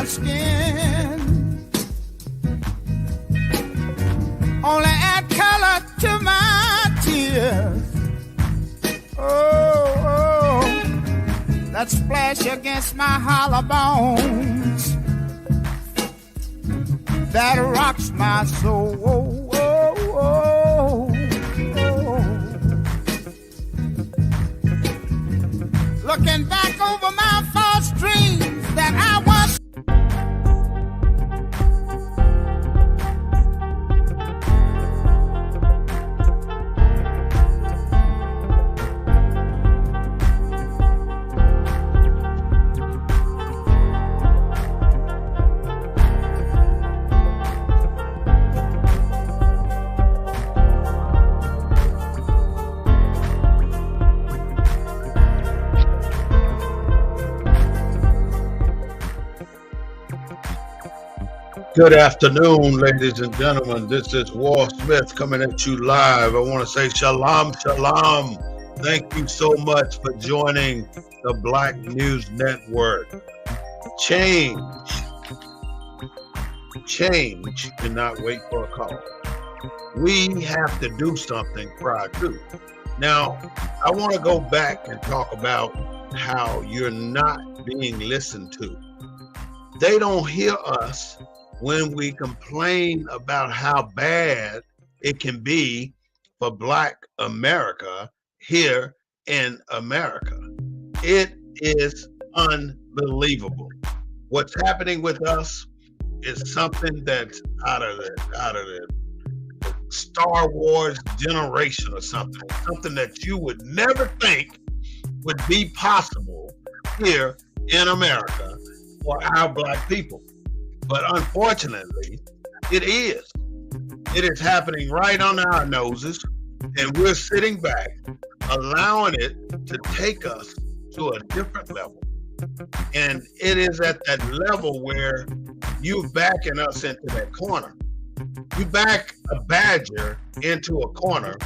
skin. Only add color to my tears. Oh, that splash against my hollow bones that rocks my soul. Looking back over my false dreams that I once. Good afternoon, ladies and gentlemen. This is Wall Smith coming at you live. I want to say shalom, shalom. Thank you so much for joining the Black News Network. Change cannot wait for a call. We have to do something prior to. Now, I want to go back and talk about how you're not being listened to. They don't hear us when we complain about how bad it can be for Black America here in America. It is unbelievable. What's happening with us is something that's out of the Star Wars generation or something that you would never think would be possible here in America for our Black people. But unfortunately, it is. It is happening right on our noses, and we're sitting back, allowing it to take us to a different level. And it is at that level where you're backing us into that corner. You back a badger into a corner,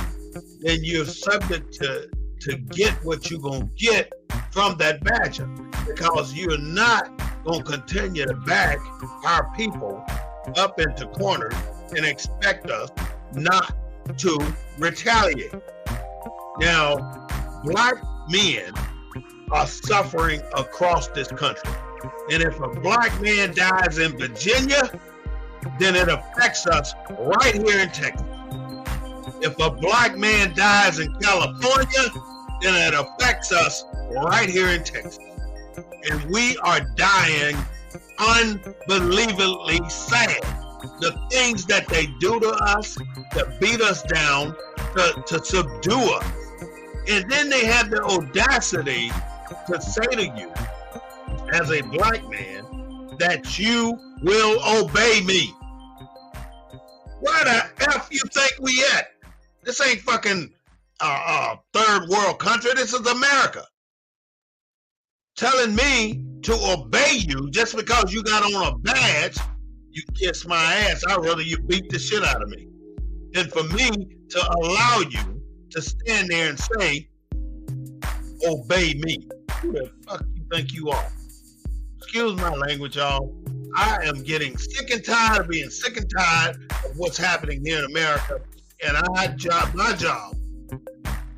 then you're subject to get what you're going to get from that badger, because you're not going to continue to back our people up into corners and expect us not to retaliate. Now, Black men are suffering across this country. And if a Black man dies in Virginia, then it affects us right here in Texas. If a Black man dies in California, then it affects us right here in Texas. And we are dying unbelievably sad. The things that they do to us, to beat us down, to subdue us. And then they have the audacity to say to you, as a Black man, that you will obey me. Where the F you think we at? This ain't fucking third world country. This is America. Telling me to obey you just because you got on a badge, you kiss my ass. I'd rather you beat the shit out of me than for me to allow you to stand there and say, obey me. Who the fuck you think you are? Excuse my language, y'all. I am getting sick and tired of being sick and tired of what's happening here in America. And my job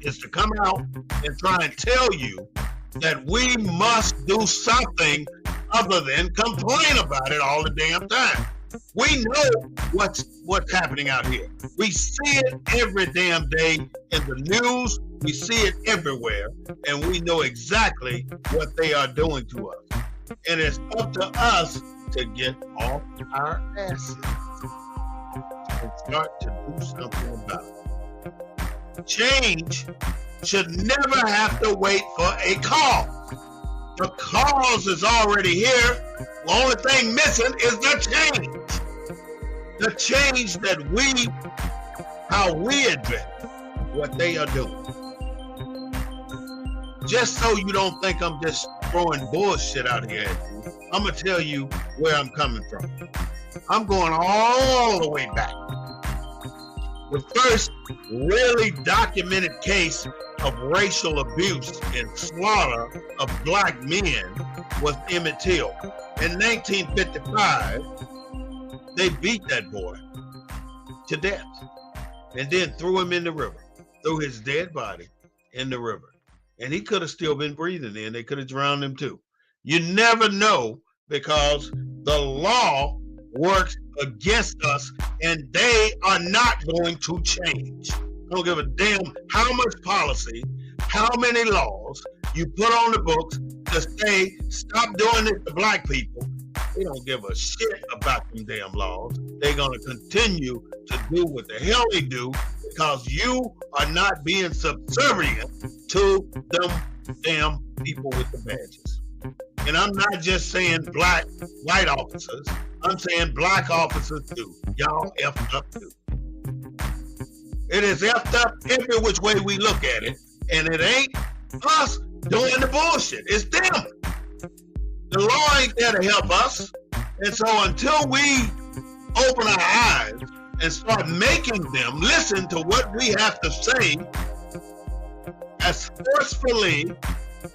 is to come out and try and tell you that we must do something other than complain about it all the damn time. We know what's happening out here. We see it every damn day in the news. We see it everywhere, and we know exactly what they are doing to us. And it's up to us to get off our asses and start to do something about it. Change should never have to wait for a call. The cause is already here. The only thing missing is the change. The change that how we address what they are doing. Just so you don't think I'm just throwing bullshit out here at you, I'm going to tell you where I'm coming from. I'm going all the way back. The first really documented case of racial abuse and slaughter of black men was Emmett Till. In 1955, they beat that boy to death and then threw him in the river, threw his dead body in the river. And he could have still been breathing then. They could have drowned him too. You never know, because the law works against us and they are not going to change. I don't give a damn how much policy, how many laws you put on the books to say stop doing this to black people. They don't give a shit about them damn laws. They're going to continue to do what the hell they do because you are not being subservient to them damn people with the badges. And I'm not just saying black, white officers. I'm saying black officers too. Y'all effed up too. It is effed up every which way we look at it. And it ain't us doing the bullshit. It's them. The law ain't there to help us. And so until we open our eyes and start making them listen to what we have to say as forcefully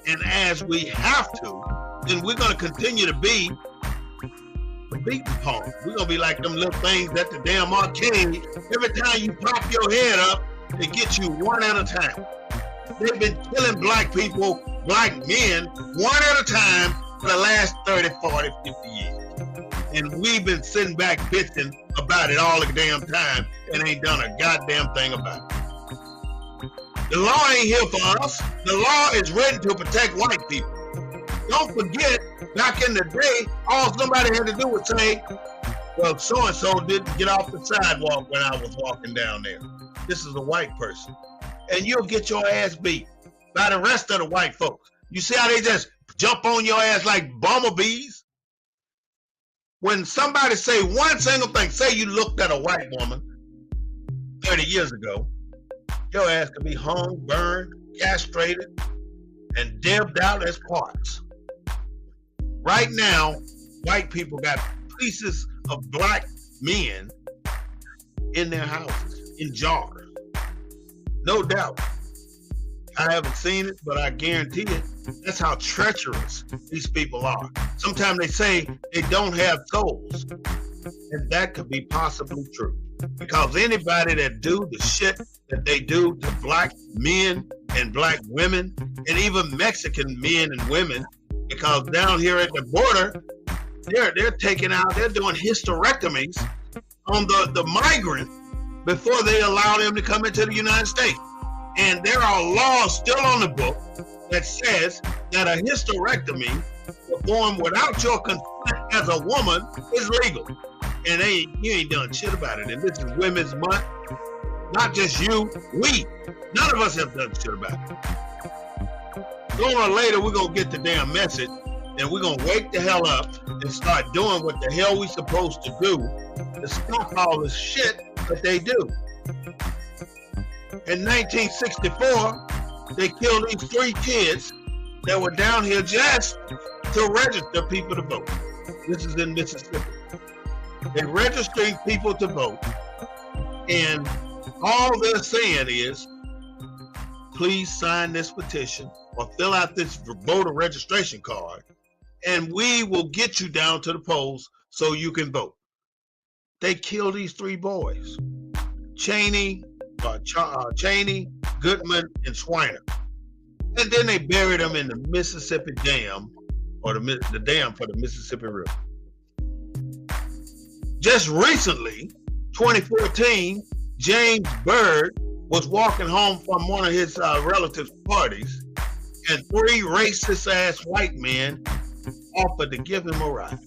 and as we have to, then we're going to continue to be beaten upon. We're going to be like them little things at the damn arcade. Every time you pop your head up, they get you one at a time. They've been killing black people, black men, one at a time for the last 30, 40, 50 years. And we've been sitting back bitching about it all the damn time and ain't done a goddamn thing about it. The law ain't here for us. The law is written to protect white people. Don't forget, back in the day, all somebody had to do was say, well, so-and-so didn't get off the sidewalk when I was walking down there. This is a white person. And you'll get your ass beat by the rest of the white folks. You see how they just jump on your ass like bumblebees? When somebody say one single thing, say you looked at a white woman 30 years ago, your ass could be hung, burned, castrated, and dibbed out as parts. Right now, white people got pieces of black men in their houses, in jars. No doubt. I haven't seen it, but I guarantee it. That's how treacherous these people are. Sometimes they say they don't have souls. And that could be possibly true. Because anybody that do the shit that they do to black men and black women, and even Mexican men and women, because down here at the border, they're taking out, they're doing hysterectomies on the migrants before they allow them to come into the United States. And there are laws still on the book that says that a hysterectomy performed without your consent as a woman is legal. And you ain't done shit about it. And this is Women's Month. Not just you, we. None of us have done shit about it. Sooner or later, we're going to get the damn message, and we're going to wake the hell up and start doing what the hell we supposed to do to stop all this shit that they do. In 1964, they killed these 3 kids that were down here just to register people to vote. This is in Mississippi. They're registering people to vote, and all they're saying is, please sign this petition or fill out this voter registration card, and we will get you down to the polls so you can vote. They killed these 3 boys, Cheney, Goodman, and Swiner. And then they buried them in the Mississippi Dam, or the dam for the Mississippi River. Just recently, 2014, James Byrd was walking home from one of his relatives' parties, and 3 racist-ass white men offered to give him a ride.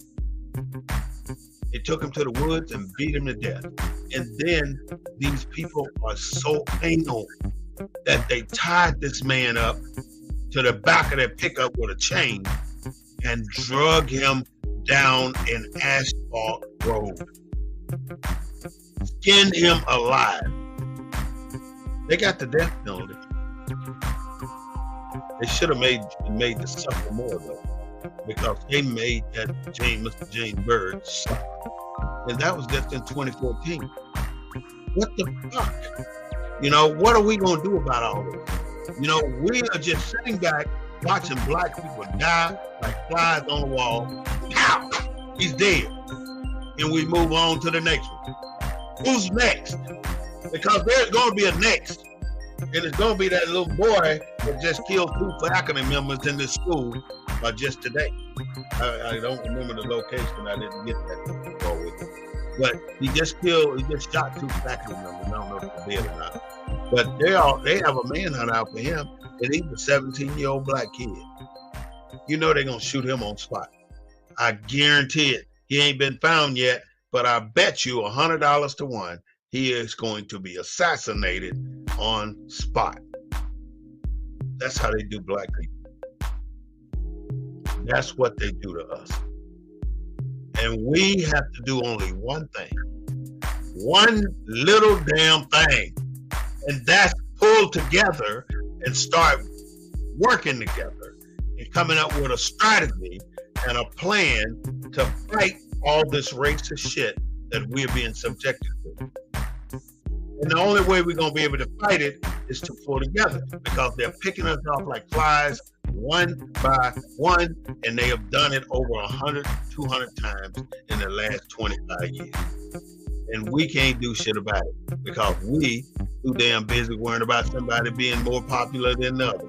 They took him to the woods and beat him to death. And then these people are so anal that they tied this man up to the back of their pickup with a chain and drug him down an asphalt road. Skinned him alive. They got the death penalty. They should have made the suffer more though, because they made that Mr. James Byrd suffer. And that was just in 2014. What the fuck? What are we going to do about all this? We are just sitting back watching black people die like flies on the wall. Pow! He's dead. And we move on to the next one. Who's next? Because there's going to be a next. And it's going to be that little boy that just killed 2 faculty members in this school just today. I don't remember the location. I didn't get that far with it. But he just shot 2 faculty members. I don't know if they're dead or not. But they have a manhunt out for him, and he's a 17-year-old black kid. They're going to shoot him on spot. I guarantee it. He ain't been found yet, but I bet you $100 to 1 he is going to be assassinated on spot. That's how they do black people. That's what they do to us. And we have to do only one thing. One little damn thing. And that's pull together and start working together and coming up with a strategy and a plan to fight all this racist shit that we're being subjected to. And the only way we're going to be able to fight it is to pull together, because they're picking us off like flies one by one, and they have done it over 100, 200 times in the last 25 years. And we can't do shit about it because we too damn busy worrying about somebody being more popular than the other.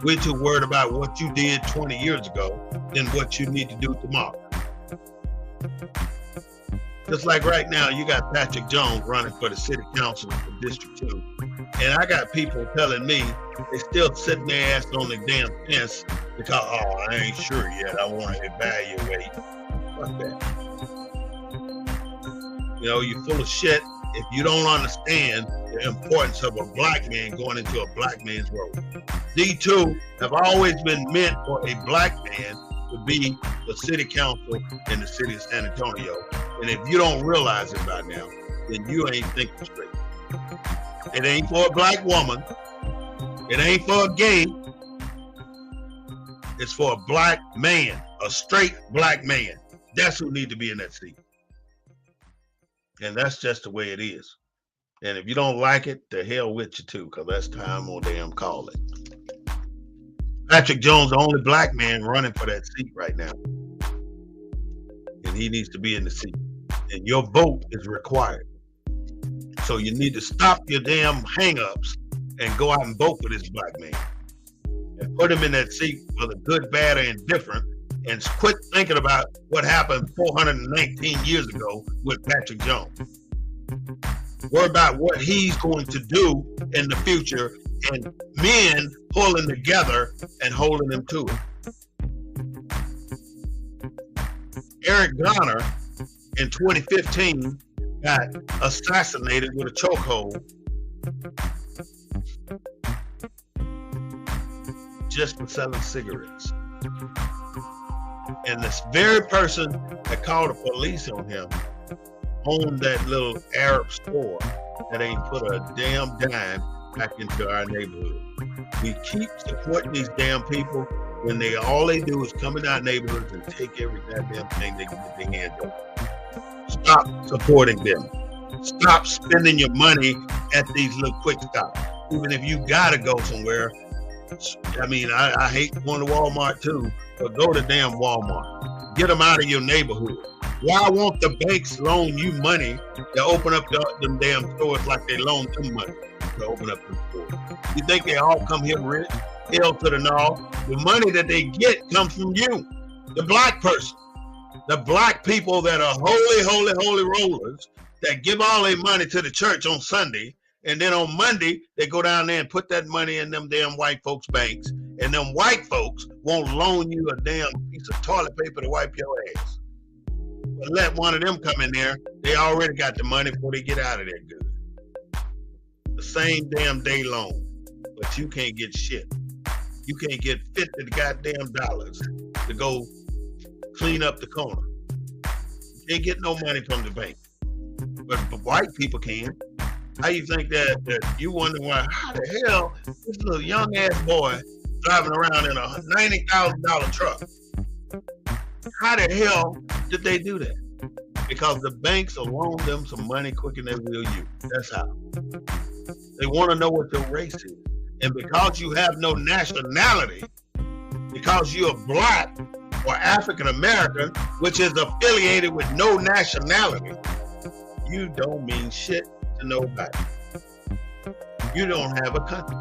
We're too worried about what you did 20 years ago than what you need to do tomorrow. Just like right now, you got Patrick Jones running for the city council for District 2. And I got people telling me they still sitting their ass on the damn fence because, I ain't sure yet. I want to evaluate. Fuck that. You're full of shit if you don't understand the importance of a black man going into a black man's role. D2 have always been meant for a black man to be the city council in the city of San Antonio. And if you don't realize it by now, then you ain't thinking straight. It ain't for a black woman. It ain't for a gay. It's for a black man, a straight black man. That's who need to be in that seat. And that's just the way it is. And if you don't like it, the hell with you too, because that's time on damn call it. Patrick Jones, the only black man running for that seat right now. And he needs to be in the seat. And your vote is required. So you need to stop your damn hang-ups and go out and vote for this black man. And put him in that seat for the good, bad, or indifferent. And quit thinking about what happened 419 years ago with Patrick Jones. Worry about what he's going to do in the future and men pulling together and holding them to it. Eric Garner in 2015 got assassinated with a chokehold just for selling cigarettes. And this very person that called the police on him owned that little Arab store that ain't put a damn dime back into our neighborhood. We keep supporting these damn people when all they do is come in our neighborhoods and take every goddamn thing they can get their hands on. Stop supporting them. Stop spending your money at these little quick stops. Even if you gotta go somewhere. I hate going to Walmart too, but go to damn Walmart. Get them out of your neighborhood. Why won't the banks loan you money to open up them damn stores like they loan them money to open up them stores? You think they all come here rich? Hell to the no. The money that they get comes from you, the black person. The black people that are holy rollers that give all their money to the church on Sunday, and then on Monday, they go down there and put that money in them damn white folks' banks, and them white folks won't loan you a damn piece of toilet paper to wipe your ass. But let one of them come in there, they already got the money before they get out of there good. The same damn day loan, but you can't get shit. You can't get $50 goddamn dollars to go clean up the corner. You can't get no money from the bank. But white people can. How you think that you wonder why, how the hell this little young ass boy driving around in a $90,000 truck? How the hell did they do that? Because the banks will loan them some money quicker than they will you. That's how. They want to know what your race is. And because you have no nationality, because you're black or African American, which is affiliated with no nationality, you don't mean shit to nobody. You don't have a country.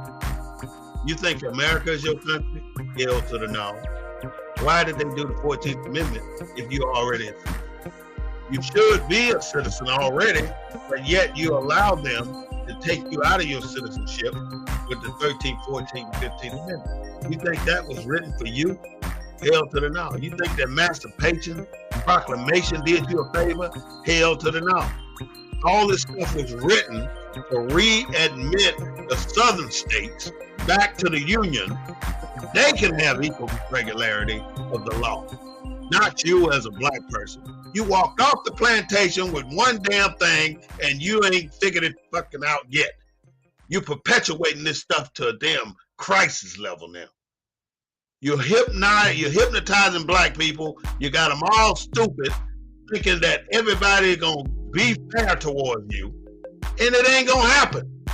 You think America is your country? Hell to the no. Why did they do the 14th Amendment if you're already a citizen? You should be a citizen already, but yet you allow them to take you out of your citizenship with the 13th, 14th, 15th Amendment. You think that was written for you? Hell to the no. You think that Emancipation Proclamation did you a favor? Hell to the no. All this stuff was written to readmit the southern states back to the Union. They can have equal regularity of the law. Not you as a black person. You walked off the plantation with one damn thing and you ain't figured it fucking out yet. You perpetuating this stuff to a damn crisis level now. You're hypnotizing black people. You got them all stupid, thinking that everybody gonna be fair towards you. And it ain't gonna happen.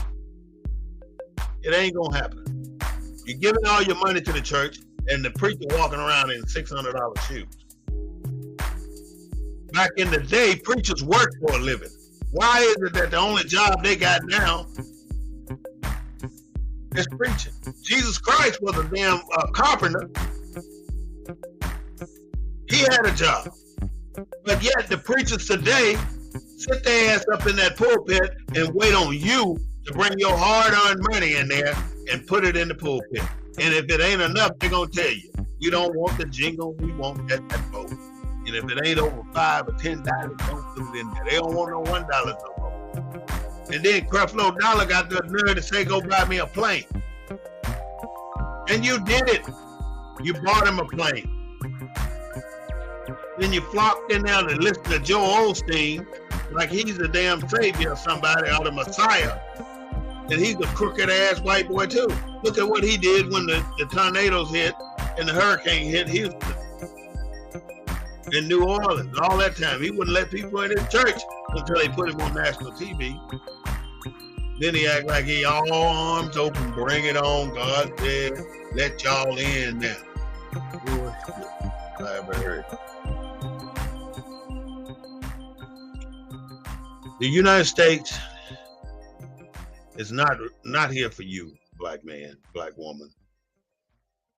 It ain't gonna happen. You're giving all your money to the church and the preacher walking around in $600 shoes. Back in the day, preachers worked for a living. Why is it that the only job they got now is preaching? Jesus Christ was a damn carpenter. He had a job. But yet the preachers today sit their ass up in that pulpit and wait on you to bring your hard-earned money in there and put it in the pulpit. And if it ain't enough, they're going to tell you, we don't want the jingle, we want that vote. And if it ain't over $5 or $10, don't put it in there. They don't want no $1 no more. And then Creflo Dollar got the nerve to say, go buy me a plane. And you did it. You bought him a plane. Then you flocked in there to listen to Joe Osteen like he's the damn savior or somebody or the Messiah. And he's a crooked ass white boy too. Look at what he did when the tornadoes hit and the hurricane hit Houston in New Orleans. All that time, he wouldn't let people in his church until they put him on national TV. Then he act like he all arms open, bring it on. God said, let y'all in now. I ever heard. The United States is not here for you, black man, black woman.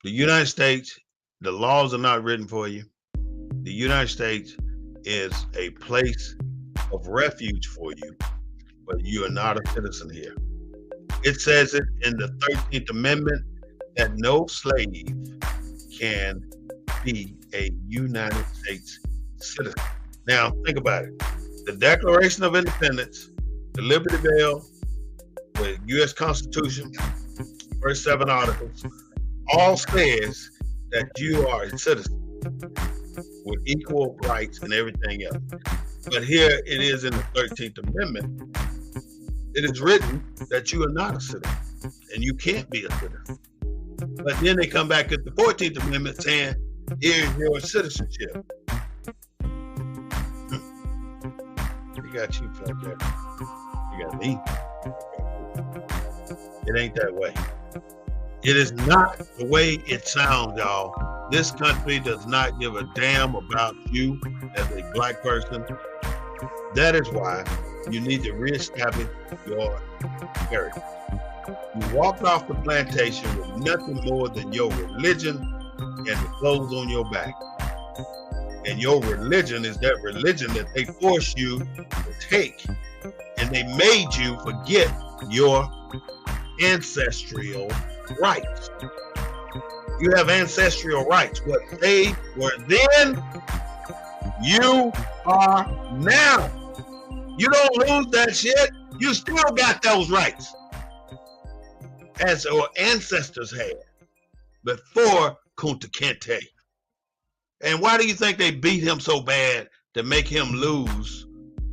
The United States, the laws are not written for you. The United States is a place of refuge for you, but you are not a citizen here. It says it in the 13th Amendment that no slave can be a United States citizen. Now, think about it. The Declaration of Independence, the Liberty Bell, the U.S. Constitution, first 7 articles, all says that you are a citizen with equal rights and everything else. But here it is in the 13th Amendment. It is written that you are not a citizen and you can't be a citizen. But then they come back at the 14th Amendment saying, here is your citizenship. You got you, fuck that. You got me. It ain't that way. It is not the way it sounds, y'all. This country does not give a damn about you as a black person. That is why you need to reestablish your heritage. You walked off the plantation with nothing more than your religion and the clothes on your back. And your religion is that religion that they force you to take. And they made you forget your ancestral rights. You have ancestral rights. What they were then, you are now. You don't lose that shit. You still got those rights. As our ancestors had before Kunta Kinte. And why do you think they beat him so bad to make him lose,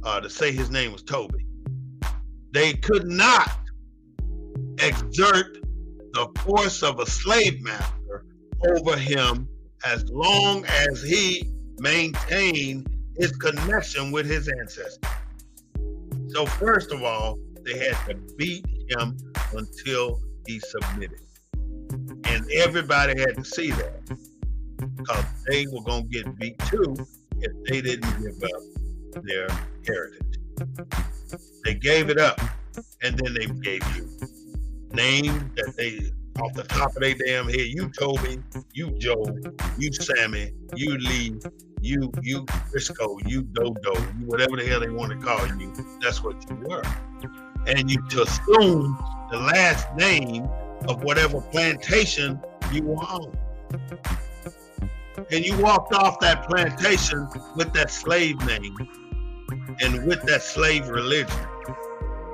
to say his name was Toby? They could not exert the force of a slave master over him as long as he maintained his connection with his ancestors. So first of all, they had to beat him until he submitted. And everybody had to see that, because they were going to get beat too if they didn't give up their heritage. They gave it up, and then they gave you names that they, off the top of their damn head, you Toby, you Joe, you Sammy, you Lee, you Frisco, you Dodo, you whatever the hell they want to call you, that's what you were. And you to assume the last name of whatever plantation you were on. And you walked off that plantation with that slave name and with that slave religion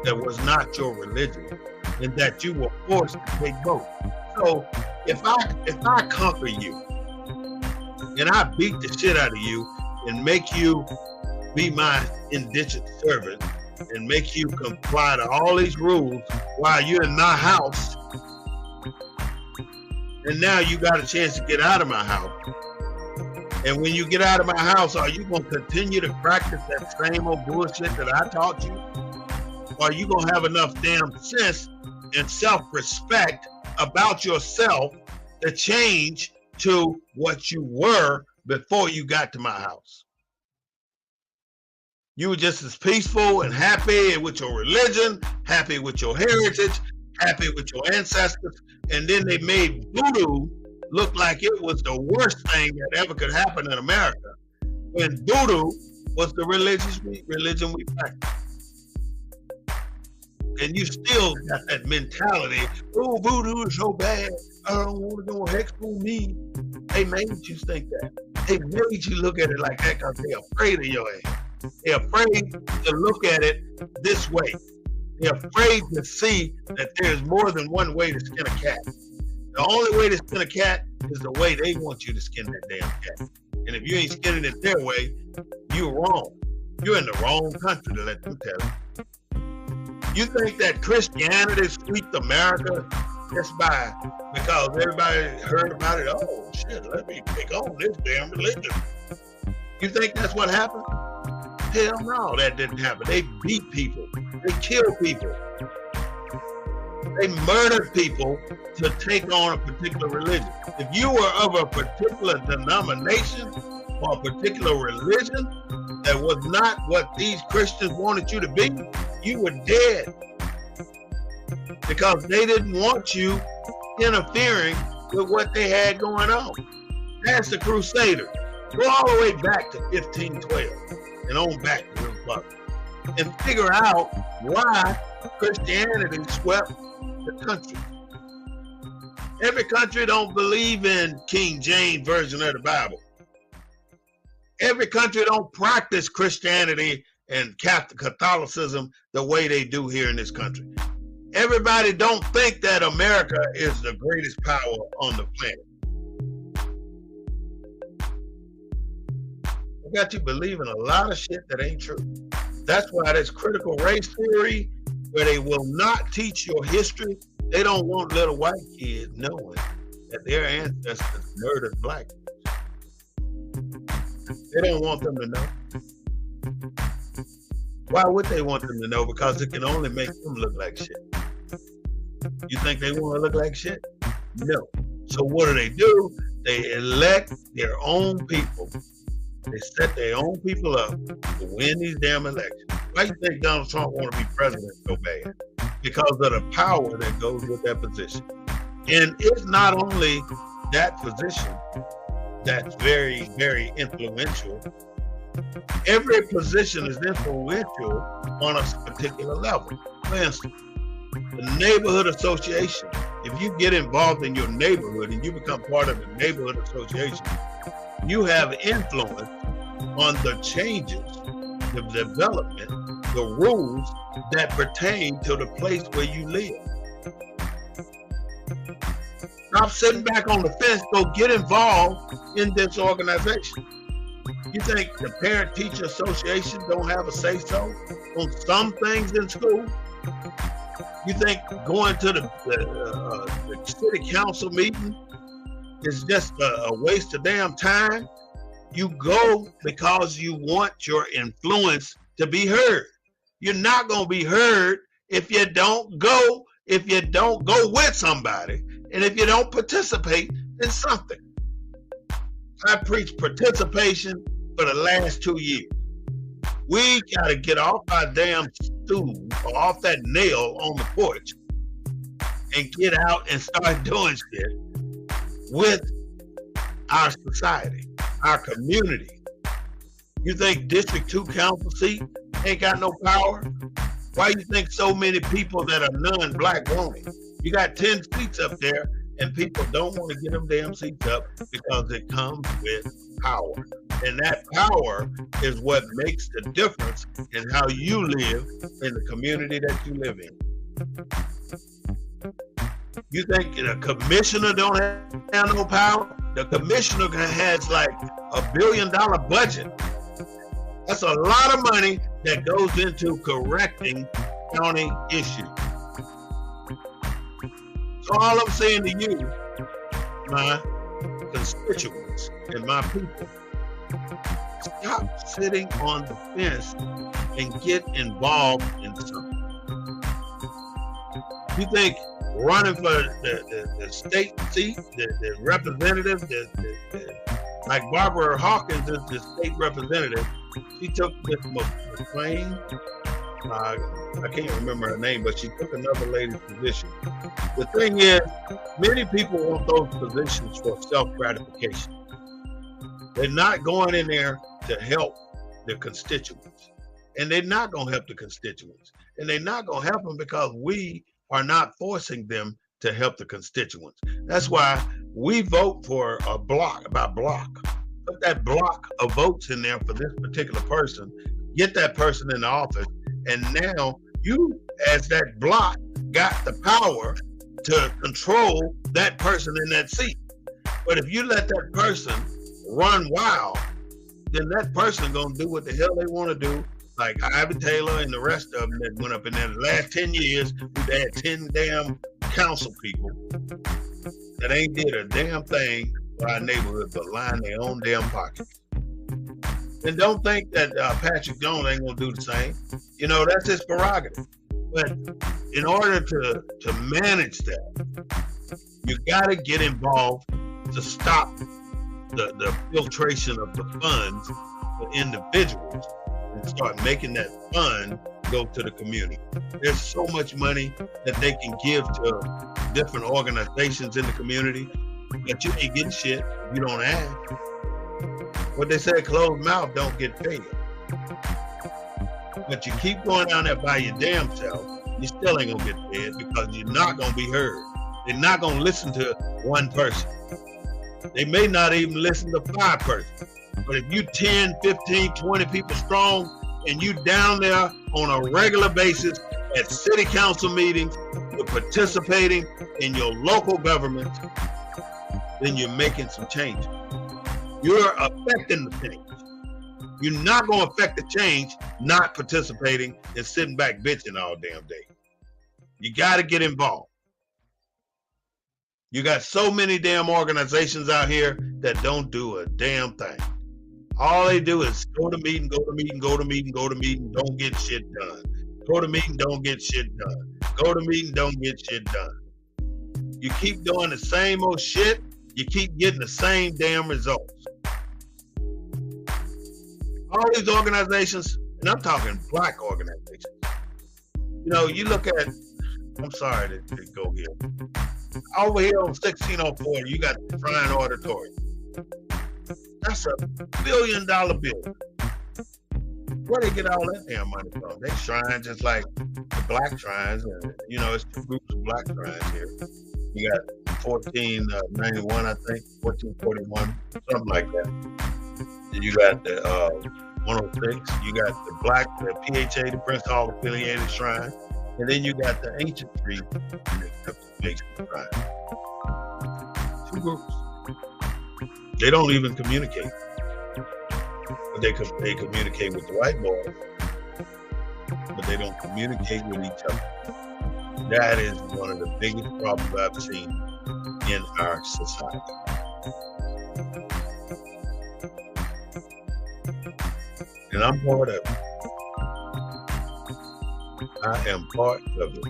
that was not your religion, and that you were forced to take both. So if I conquer you and I beat the shit out of you and make you be my indentured servant and make you comply to all these rules while you're in my house, and now you got a chance to get out of my house. And when you get out of my house, are you going to continue to practice that same old bullshit that I taught you? Or are you going to have enough damn sense and self-respect about yourself to change to what you were before you got to my house? You were just as peaceful and happy with your religion, happy with your heritage, happy with your ancestors, and then they made voodoo look like it was the worst thing that ever could happen in America, when voodoo was the religion we practice. And you still got that mentality, oh, voodoo is so bad, I don't want to go hex on me. They made you think that. They made you look at it like that because they're afraid of your ass. They're afraid to look at it this way. They're afraid to see that there's more than one way to skin a cat. The only way to skin a cat is the way they want you to skin that damn cat. And if you ain't skinning it their way, you're wrong. You're in the wrong country, to let them tell you. You think that Christianity swept America just because everybody heard about it? Oh shit, let me take on this damn religion. You think that's what happened? Hell no, that didn't happen. They beat people. They killed people. They murdered people to take on a particular religion. If you were of a particular denomination or a particular religion that was not what these Christians wanted you to be, you were dead. Because they didn't want you interfering with what they had going on. That's the Crusaders. Go all the way back to 1512 and on back to the Republic and figure out why Christianity swept the country. Every country don't believe in King James Version of the Bible. Every country don't practice Christianity and Catholicism the way they do here in this country. Everybody don't think that America is the greatest power on the planet. They got you believing a lot of shit that ain't true. That's why this critical race theory, where they will not teach your history, they don't want little white kids knowing that their ancestors murdered black people. They don't want them to know. Why would they want them to know? Because it can only make them look like shit. You think they want to look like shit? No. So what do? They elect their own people. They set their own people up to win these damn elections. Why do you think Donald Trump want to be president so bad? Because of the power that goes with that position. And it's not only that position that's very, very influential. Every position is influential on a particular level. For instance, the neighborhood association. If you get involved in your neighborhood and you become part of the neighborhood association, you have influence on the changes, the development, the rules that pertain to the place where you live. Stop sitting back on the fence, go get involved in this organization. You think the Parent-Teacher Association don't have a say-so on some things in school? You think going to the city council meeting is just a waste of damn time? You go because you want your influence to be heard. You're not going to be heard if you don't go with somebody, and if you don't participate in something. I preach participation for the last 2 years. We got to get off our damn stool or off that nail on the porch and get out and start doing shit with our society, our community. You think District 2 council seat ain't got no power? Why you think so many people that are non-black want it? You got 10 seats up there and people don't want to get them damn seats up because it comes with power. And that power is what makes the difference in how you live in the community that you live in. You think the commissioner don't have no power? The commissioner has like $1 billion budget. That's a lot of money that goes into correcting county issues. So all I'm saying to you, my constituents and my people, stop sitting on the fence and get involved in something. You think running for the state seat, the representative, like Barbara Hawkins is the state representative. She took this McLean, I can't remember her name, but she took another lady's position. The thing is, many people want those positions for self-gratification. They're not going in there to help the constituents. And they're not going to help the constituents. And they're not going to help them because we are not forcing them to help the constituents. That's why we vote for a block, by block. Put that block of votes in there for this particular person, get that person in the office, and now you, as that block, got the power to control that person in that seat. But if you let that person run wild, then that person gonna do what the hell they want to do. Like Ivy Taylor and the rest of them that went up in there the last 10 years, we've had 10 damn council people that ain't did a damn thing for our neighborhood but line their own damn pockets. And don't think that Patrick Jones ain't gonna do the same. You know, that's his prerogative. But in order to manage that, you gotta get involved to stop the filtration of the funds for individuals and start making that fund go to the community. There's so much money that they can give to different organizations in the community, but you ain't getting shit if you don't ask. What they say, closed mouth don't get fed. But you keep going down there by your damn self, you still ain't gonna get fed because you're not gonna be heard. They're not gonna listen to one person. They may not even listen to 5 persons. But if you 10, 15, 20 people strong and you down there on a regular basis at city council meetings, you're participating in your local government, then you're making some changes. You're affecting the change. You're not going to affect the change not participating and sitting back bitching all damn day. You got to get involved. You got so many damn organizations out here that don't do a damn thing. All they do is go to meeting, go to meeting, go to meeting, go to meeting, don't get shit done. Go to meeting, don't get shit done. Go to meeting, don't get shit done. You keep doing the same old shit, you keep getting the same damn results. All these organizations, and I'm talking black organizations. You know, you look at, I'm sorry to go here. Over here on 1604, you got the Shrine Auditorium. That's $1 billion building. Where they get all that damn money from? They shrine just like the black shrines. And, you know, it's 2 groups of black shrines here. You got 1491, I think, 1441, something like that. Then you got the 106. You got the black, the PHA, the Prince Hall affiliated shrine. And then you got the Ancient Tree and the Crypto Shrine. 2 groups. They don't even communicate. But they communicate with the white boys, but they don't communicate with each other. That is one of the biggest problems I've seen in our society. And I'm part of it. I am part of it.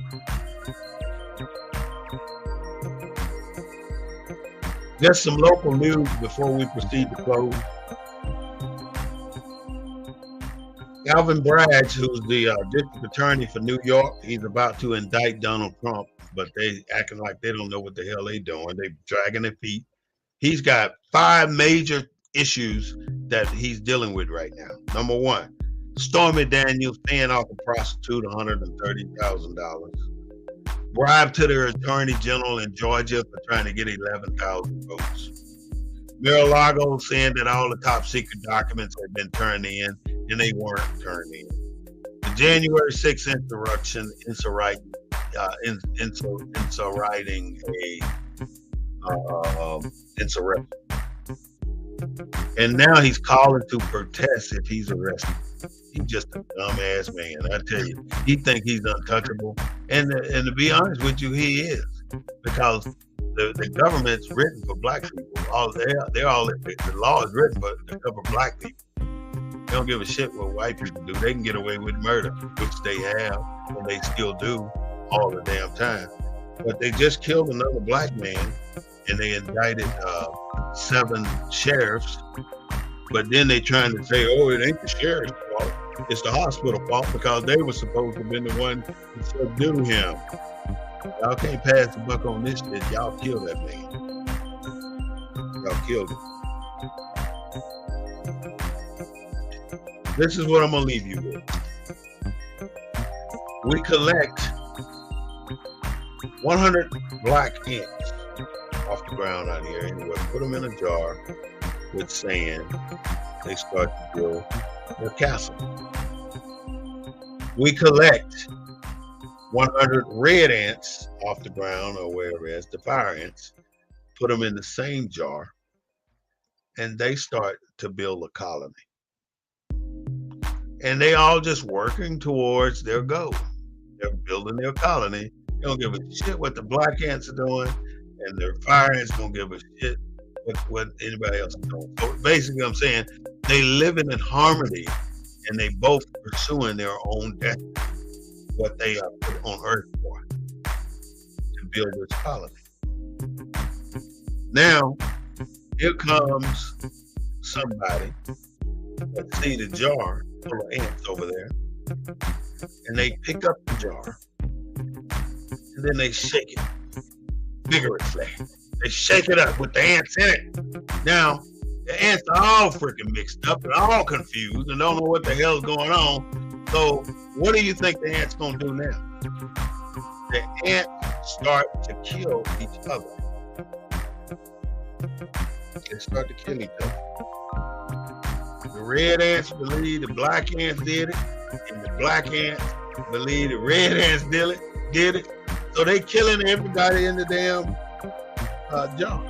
Just some local news before we proceed to close. Alvin Braggs, who's the district attorney for New York, he's about to indict Donald Trump, but they acting like they don't know what the hell they doing. They dragging their feet. He's got 5 major issues that he's dealing with right now. Number 1, Stormy Daniels paying off a prostitute $130,000. Bribe to their attorney general in Georgia for trying to get 11,000 votes. Mar-a-Lago saying that all the top secret documents had been turned in, and they weren't turned in. The January 6th insurrection, insurrecting insurrection. And now he's calling to protest if he's arrested. He's just a dumbass man, I tell you. He think he's untouchable. And to be honest with you, he is. Because the government's written for black people. The law is written to cover black people. They don't give a shit what white people do. They can get away with murder, which they have, and they still do all the damn time. But they just killed another black man, and they indicted 7 sheriffs. But then they trying to say, oh, it ain't the sheriff's fault. It's the hospital fault because they were supposed to have been the one to subdue him. Y'all can't pass the buck on this shit. Y'all killed that man. Y'all killed him. This is what I'm going to leave you with. We collect 100 black ants off the ground out here anyway. Put them in a jar with sand. They start to build their castle. We collect 100 red ants off the ground or wherever it's the fire ants. Put them in the same jar, and they start to build a colony. And they all just working towards their goal. They're building their colony. They don't give a shit what the black ants are doing, and their fire ants don't give a shit what anybody else is doing. So basically, I'm saying they living in harmony, and they both pursuing their own destiny, what they are put on earth for, to build this colony. Now, here comes somebody that see the jar full of ants over there, and they pick up the jar, and then they shake it vigorously. They shake it up with the ants in it. Now, the ants are all freaking mixed up and all confused and don't know what the hell's going on. So, what do you think the ants gonna do now? The ants start to kill each other. They start to kill each other. The red ants believe the black ants did it, and the black ants believe the red ants did it. So they killing everybody in the damn jar.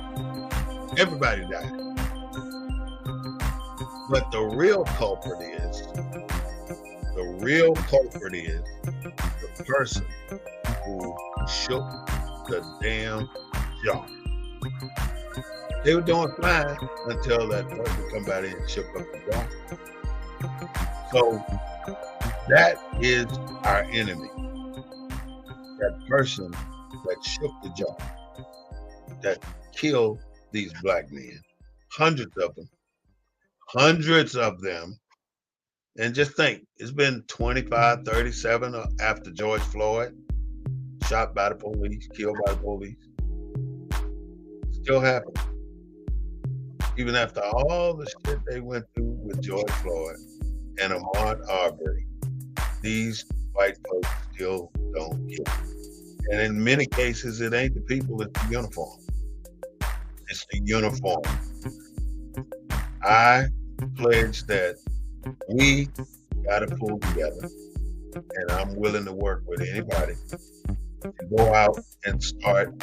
Everybody died. But the real culprit is the person who shook the damn jar. They were doing fine until that person come back in and shook up the jar. So that is our enemy. That person that shook the jar, that killed these black men, hundreds of them. And just think, it's been 25, 37 after George Floyd, shot by the police, killed by the police. Still happening. Even after all the shit they went through with George Floyd and Ahmaud Arbery, these white folks still don't care. And in many cases, it ain't the people, it's the uniform. It's the uniform. I pledge that we got to pull together, and I'm willing to work with anybody to go out and start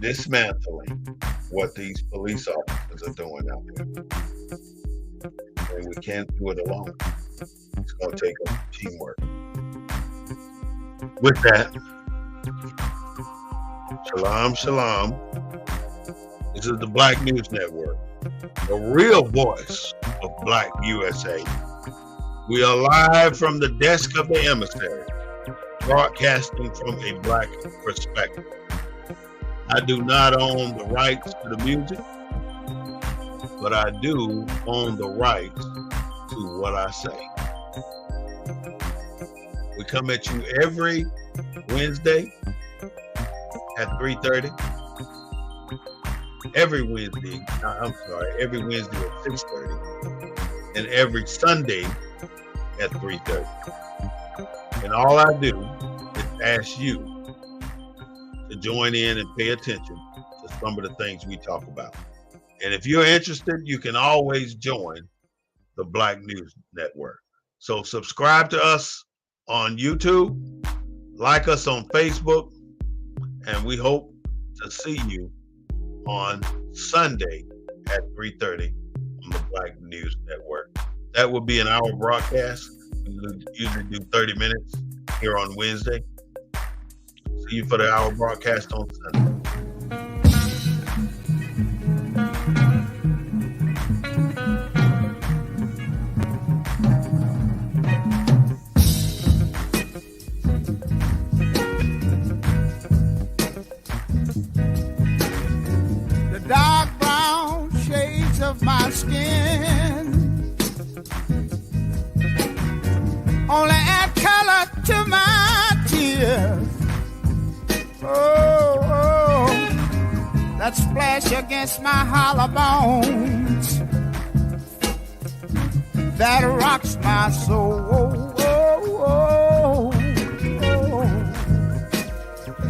dismantling what these police officers are doing out there. And we can't do it alone. It's going to take teamwork. With that, shalom, shalom. This is the Black News Network, the real voice of Black USA. We are live from the desk of the Emissary, broadcasting from a Black perspective. I do not own the rights to the music, but I do own the rights to what I say. We come at you every Wednesday at 3:30. Every Wednesday at 6:30. And every Sunday at 3:30. And all I do is ask you to join in and pay attention to some of the things we talk about. And if you're interested, you can always join the Black News Network. So subscribe to us on YouTube, like us on Facebook, and we hope to see you on Sunday at 3:30 on the Black News Network. That will be an hour broadcast. We usually do 30 minutes here on Wednesday. See you for the hour broadcast on Sunday. The dark brown shades of my skin only add color to my tears. Oh, that splash against my hollow bones that rocks my soul.